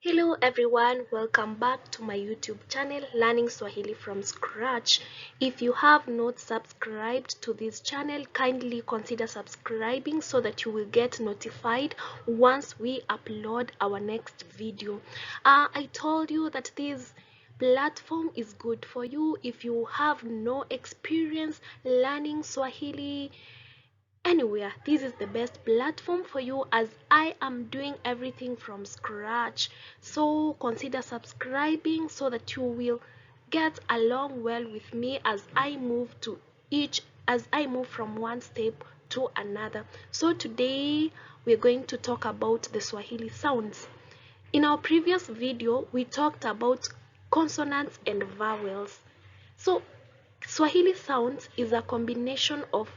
Hello everyone, welcome back to my YouTube channel Learning Swahili from Scratch. If you have not subscribed to this channel, kindly consider subscribing so that you will get notified once we upload our next video. I told you that this platform is good for you if you have no experience learning Swahili anywhere. This is the best platform for you as I am doing everything from scratch. So consider subscribing so that you will get along well with me as I move from one step to another. So today we're going to talk about the Swahili sounds. In our previous video we talked about consonants and vowels. So Swahili sounds is a combination of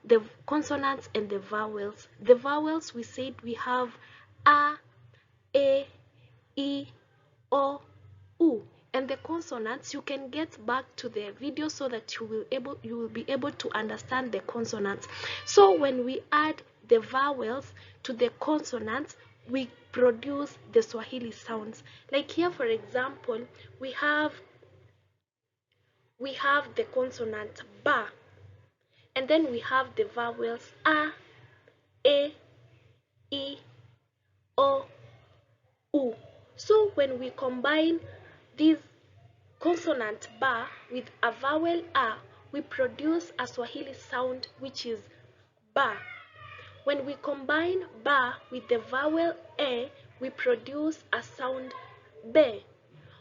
the consonants and the vowels. The vowels, we said we have a, e, o, u, and the consonants you can get back to the video so that you will be able to understand the consonants. So when we add the vowels to the consonants, we produce the Swahili sounds. Like here, for example, we have the consonant ba, and then we have the vowels a, e, o, u. So when we combine this consonant ba with a vowel a, we produce a Swahili sound which is ba. When we combine ba with the vowel e, we produce a sound be.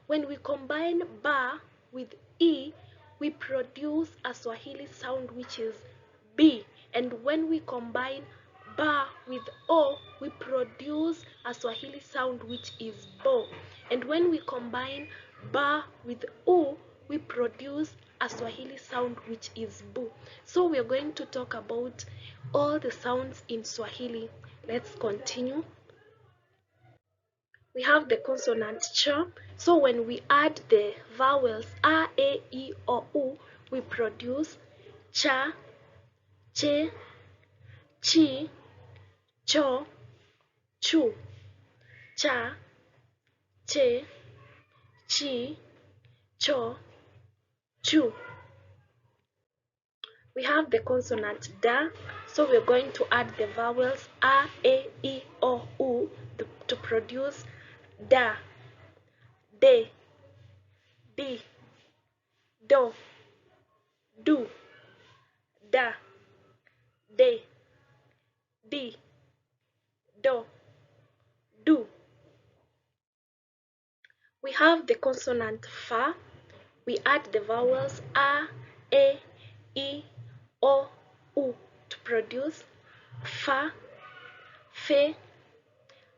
When we combine ba with e, we produce a Swahili sound which is b. And when we combine ba with o, we produce a Swahili sound which is bo. And when we combine ba with u, we produce a Swahili sound which is bu. So we are going to talk about all the sounds in Swahili. Let's continue. We have the consonant ch. So when we add the vowels a, e, o, u, we produce cha, che, chi, cho, chu. Cha, che, chi, cho, chu. We have the consonant da. So we're going to add the vowels a, e, o, u to produce da, de, di, do, do, da, de, di, do, do. We have the consonant fa. We add the vowels a, e, o, u to produce fa, fe,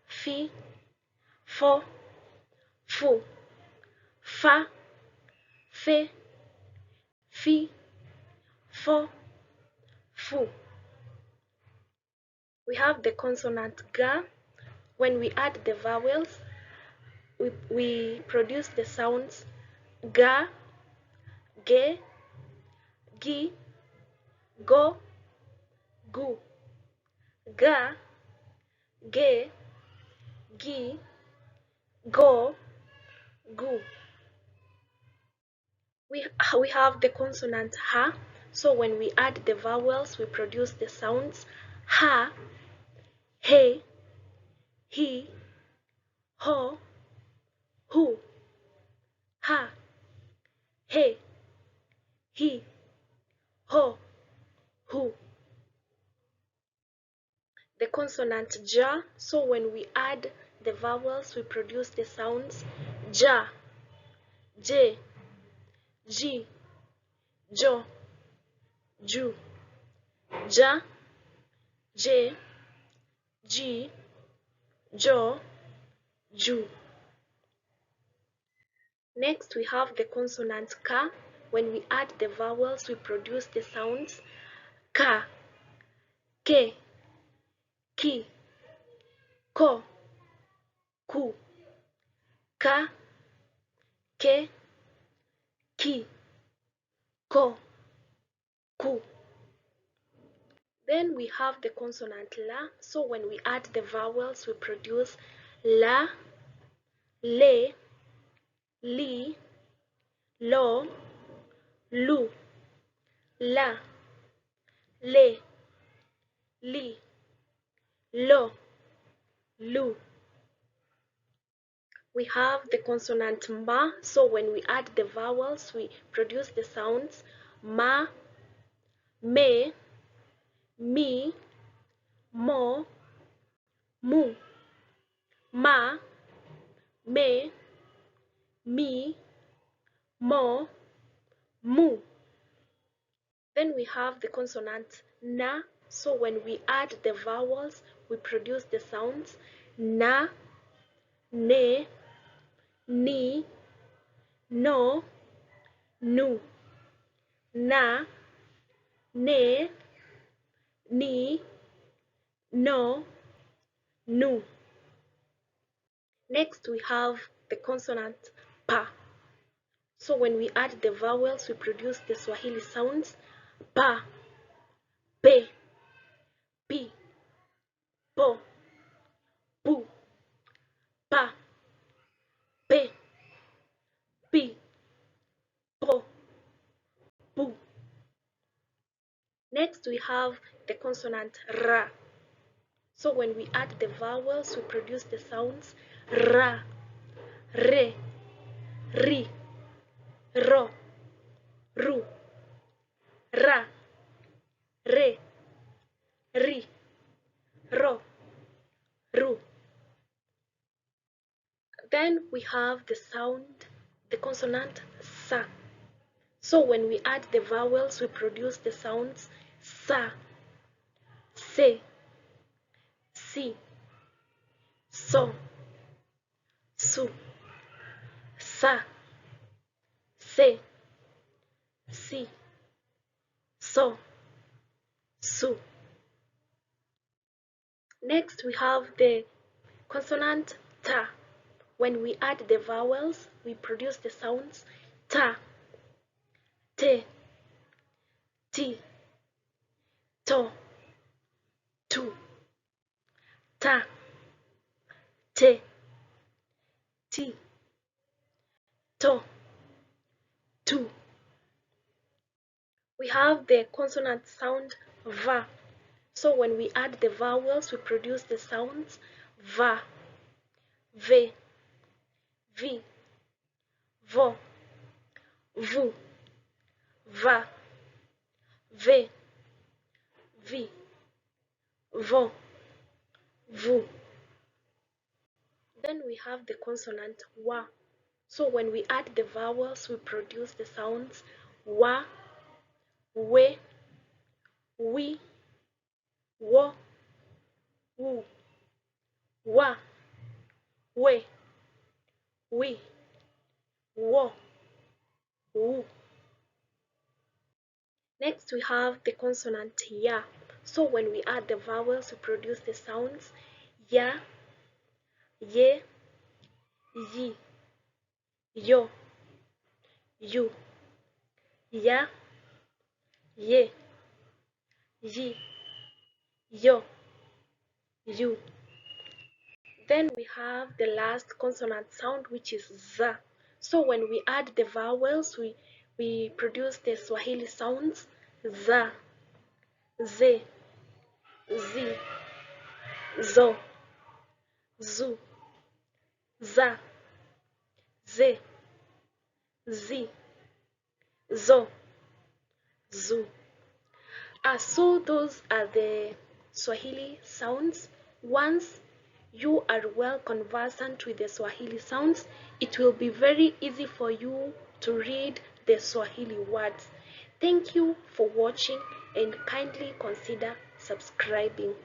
fi, fo, fu. Fa, fe, fi, fo, fu. We have the consonant ga. When we add the vowels, we produce the sounds ga, ge, gi, go, gu. Ga, ge, gi, go, gu. We have the consonant ha. So when we add the vowels, we produce the sounds ha, he, he, ho, hu. Ha, he, he, ho, hu. The consonant ja. So when we add the vowels, we produce the sounds ja, je, ji, jo, ju. Ja, je, ji, jo, ju. Next, we have the consonant ka. When we add the vowels, we produce the sounds ka, ke, ki, ko, ku. Ka, ke, ki, ko, ku. Then we have the consonant la. So when we add the vowels, we produce la, le, li, lo, lu, la, le, li, lo, lu. We have the consonant ma, so when we add the vowels, we produce the sounds ma, me, mi, mo, mu, ma, me, mi, mo, mu. Then we have the consonant na, so when we add the vowels, we produce the sounds na, ne, ni, no, nu, na, ne, ni, no, nu. Next we have the consonant pa. So when we add the vowels, we produce the Swahili sounds pa, pe, pi, po, pu, pa, pe, pi, po, pu. Next we have the consonant ra. So when we add the vowels, we produce the sounds ra, re, ri, ro, ru, ra, re, ri, ro, ru. Then we have the consonant sa. So when we add the vowels, we produce the sounds sa, se, si, so, su, sa, se, si, so, su. Next we have the consonant ta. When we add the vowels, we produce the sounds ta, te, ti, to, tu, ta, te, ti, to, tu. We have the consonant sound va. So when we add the vowels, we produce the sounds va, ve, vi, vo, vu, va, ve, vi, vo, vu. Then we have the consonant wa. So when we add the vowels, we produce the sounds wa, we, wi, wo, wu, wa, we, wi, wo, wu. Next we have the consonant ya. So when we add the vowels, we produce the sounds ya, ye, yi, yo, you, ya, ye, yi, yo, you. Then we have the last consonant sound, which is za. So when we add the vowels, we produce the Swahili sounds za, ze, zi, zo, zu, za, ze, zi, zo, zu. So those are the Swahili sounds. Once you are well conversant with the Swahili sounds, it will be very easy for you to read the Swahili words. Thank you for watching and kindly consider subscribing.